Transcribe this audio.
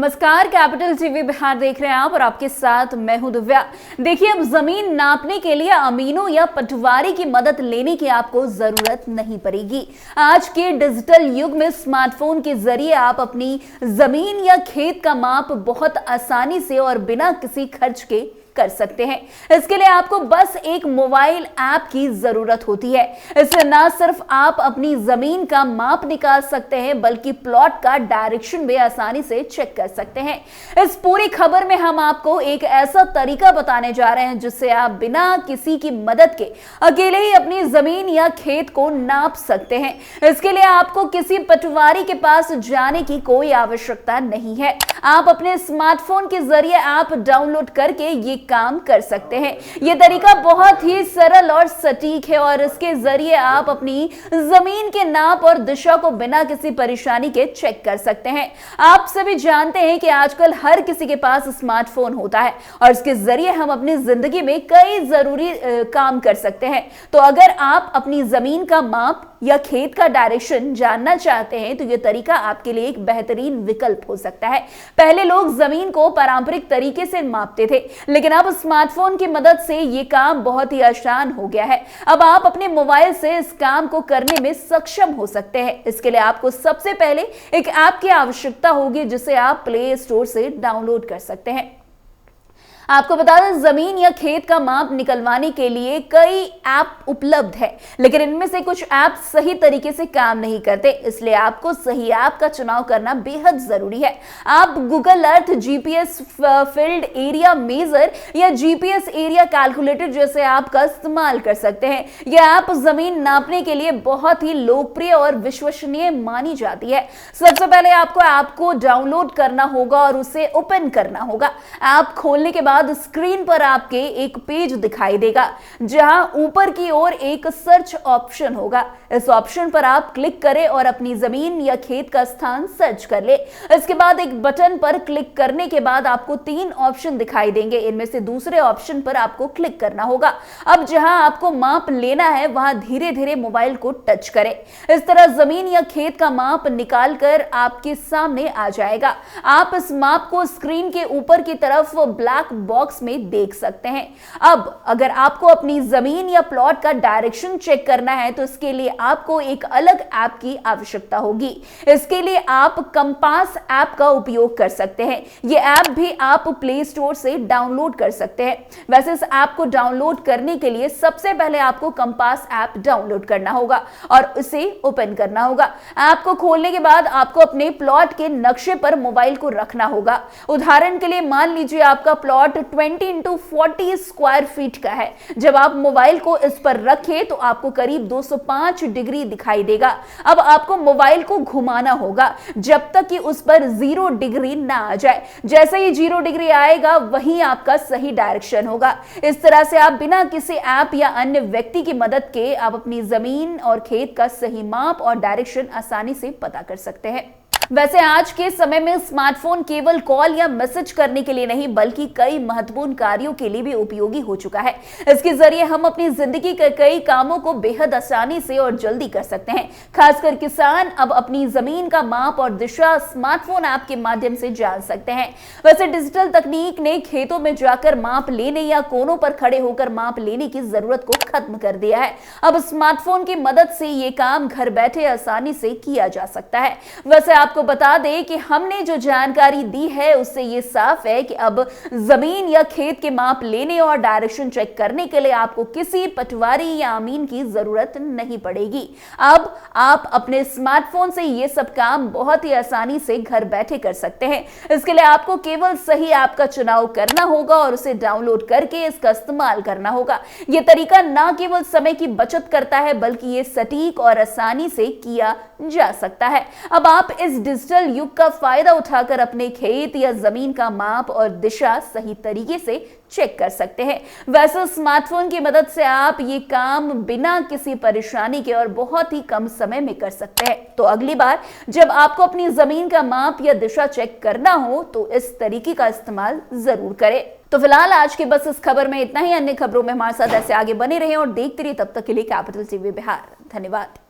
नमस्कार, capital TV Bihar देख रहे हैं आप और आपके साथ मैं हूं दिव्या। देखिए, अब जमीन नापने के लिए अमीनों या पटवारी की मदद लेने की आपको जरूरत नहीं पड़ेगी। आज के डिजिटल युग में स्मार्टफोन के जरिए आप अपनी जमीन या खेत का माप बहुत आसानी से और बिना किसी खर्च के कर सकते हैं। इसके लिए आपको बस एक मोबाइल ऐप की जरूरत होती है। इससे ना सिर्फ आप अपनी जमीन का माप निकाल सकते हैं बल्कि प्लॉट का डायरेक्शन भी आसानी से चेक कर सकते हैं। इस पूरी खबर में हम आपको एक ऐसा तरीका बताने जा रहे हैं जिससे आप बिना किसी की मदद के अकेले ही अपनी जमीन या खेत को नाप सकते हैं। इसके लिए आपको किसी पटवारी के पास जाने की कोई आवश्यकता नहीं है। आप अपने स्मार्टफोन के जरिए ऐप डाउनलोड करके ये काम कर सकते हैं। यह तरीका बहुत ही सरल और सटीक है और इसके जरिए आप अपनी जमीन के नाप और दिशा को बिना किसी परेशानी के चेक कर सकते हैं। आप सभी जानते हैं कि आजकल हर किसी के पास स्मार्टफोन होता है और इसके जरिए हम अपनी जिंदगी में कई जरूरी काम कर सकते हैं। तो अगर आप अपनी जमीन का माप या खेत का डायरेक्शन जानना चाहते हैं तो यह तरीका आपके लिए एक बेहतरीन विकल्प हो सकता है। पहले लोग जमीन को पारंपरिक तरीके से मापते थे, लेकिन अब स्मार्टफोन की मदद से यह काम बहुत ही आसान हो गया है। अब आप अपने मोबाइल से इस काम को करने में सक्षम हो सकते हैं। इसके लिए आपको सबसे पहले एक ऐप की आवश्यकता होगी जिसे आप प्ले स्टोर से डाउनलोड कर सकते हैं। आपको बता दें, जमीन या खेत का माप निकलवाने के लिए कई ऐप उपलब्ध है, लेकिन इनमें से कुछ ऐप सही तरीके से काम नहीं करते। इसलिए आपको सही ऐप का चुनाव करना बेहद जरूरी है। आप Google Earth, GPS field area measure या जीपीएस एरिया कैलकुलेटर जैसे ऐप का इस्तेमाल कर सकते हैं। यह ऐप जमीन नापने के लिए बहुत ही लोकप्रिय और विश्वसनीय मानी जाती है। सबसे पहले आपको ऐप को डाउनलोड करना होगा और उसे ओपन करना होगा। ऐप खोलने के बाद स्क्रीन पर आपके एक पेज दिखाई देगा जहां ऊपर की ओर एक सर्च ऑप्शन होगा। इस ऑप्शन पर आप क्लिक करें और अपनी जमीन या खेत का स्थान सर्च कर ले। इसके बाद एक बटन पर क्लिक करने के बाद आपको 3 ऑप्शन दिखाई देंगे। इनमें से दूसरे ऑप्शन पर आपको क्लिक करना होगा। अब जहां आपको माप लेना है वहां धीरे धीरे मोबाइल को टच करें। इस तरह जमीन या खेत का माप निकालकर आपके सामने आ जाएगा। आप इस माप को स्क्रीन के ऊपर की तरफ ब्लैक बॉक्स में देख सकते हैं। अब अगर आपको अपनी जमीन या प्लॉट का डायरेक्शन चेक करना है तो इसके लिए आपको एक अलग ऐप की आवश्यकता होगी। इसके लिए आप कंपास ऐप का उपयोग कर सकते हैं। यह ऐप भी आप प्ले स्टोर से डाउनलोड कर सकते हैं। वैसे इस ऐप को डाउनलोड करने के लिए सबसे पहले आपको कंपास ऐप डाउनलोड करना होगा और उसे ओपन करना होगा। ऐप को खोलने के बाद आपको अपने प्लॉट के नक्शे पर मोबाइल को रखना होगा। उदाहरण के लिए मान लीजिए आपका प्लॉट 20x40 स्क्वायर फीट का है। जब आप मोबाइल को इस पर रखें तो आपको करीब 205 डिग्री दिखाई देगा। अब आपको मोबाइल को घुमाना होगा जब तक कि उस पर 0 डिग्री ना आ जाए। जैसे ही 0 डिग्री आएगा वही आपका सही डायरेक्शन होगा। इस तरह से आप बिना किसी ऐप या अन्य व्यक्ति की मदद के आप अपनी जमीन और खेत का सही माप और डायरेक्शन आसानी से पता कर सकते हैं। वैसे आज के समय में स्मार्टफोन केवल कॉल या मैसेज करने के लिए नहीं बल्कि कई महत्वपूर्ण कार्यों के लिए भी उपयोगी हो चुका है। इसके जरिए हम अपनी जिंदगी के कई कामों को बेहद आसानी से और जल्दी कर सकते हैं। खासकर किसान अब अपनी जमीन का माप और दिशा स्मार्टफोन ऐप के माध्यम से जान सकते हैं। वैसे डिजिटल तकनीक ने खेतों में जाकर माप लेने या कोनों पर खड़े होकर माप लेने की जरूरत को खत्म कर दिया है। अब स्मार्टफोन की मदद से ये काम घर बैठे आसानी से किया जा सकता है। वैसे आपको बता दें कि हमने जो जानकारी दी है उससे ये साफ है कि अब जमीन या खेत के माप लेने और डायरेक्शन चेक करने के लिए आपको किसी पटवारी या अमीन की जरूरत नहीं पड़ेगी। अब आप अपने स्मार्टफोन से ये सब काम बहुत ही आसानी से घर बैठे कर सकते हैं। इसके लिए आपको केवल सही ऐप का चुनाव करना होगा और उसे डाउनलोड करके इसका इस्तेमाल करना होगा। यह तरीका न केवल समय की बचत करता है बल्कि ये सटीक और आसानी से किया जा सकता है। अब आप इस डिजिटल युग का फायदा उठाकर अपने खेत या जमीन का माप और दिशा सही तरीके से चेक कर सकते हैं। वैसे स्मार्टफोन की मदद से आप ये काम बिना किसी परेशानी के और बहुत ही कम समय में कर सकते हैं। तो अगली बार जब आपको अपनी जमीन का माप या दिशा चेक करना हो तो इस तरीके का इस्तेमाल जरूर करें। तो फिलहाल आज की बस इस खबर में इतना ही। अन्य खबरों में हमारे साथ ऐसे आगे बने रहें और देखते रहिए। तब तक के लिए कैपिटल टीवी बिहार। धन्यवाद।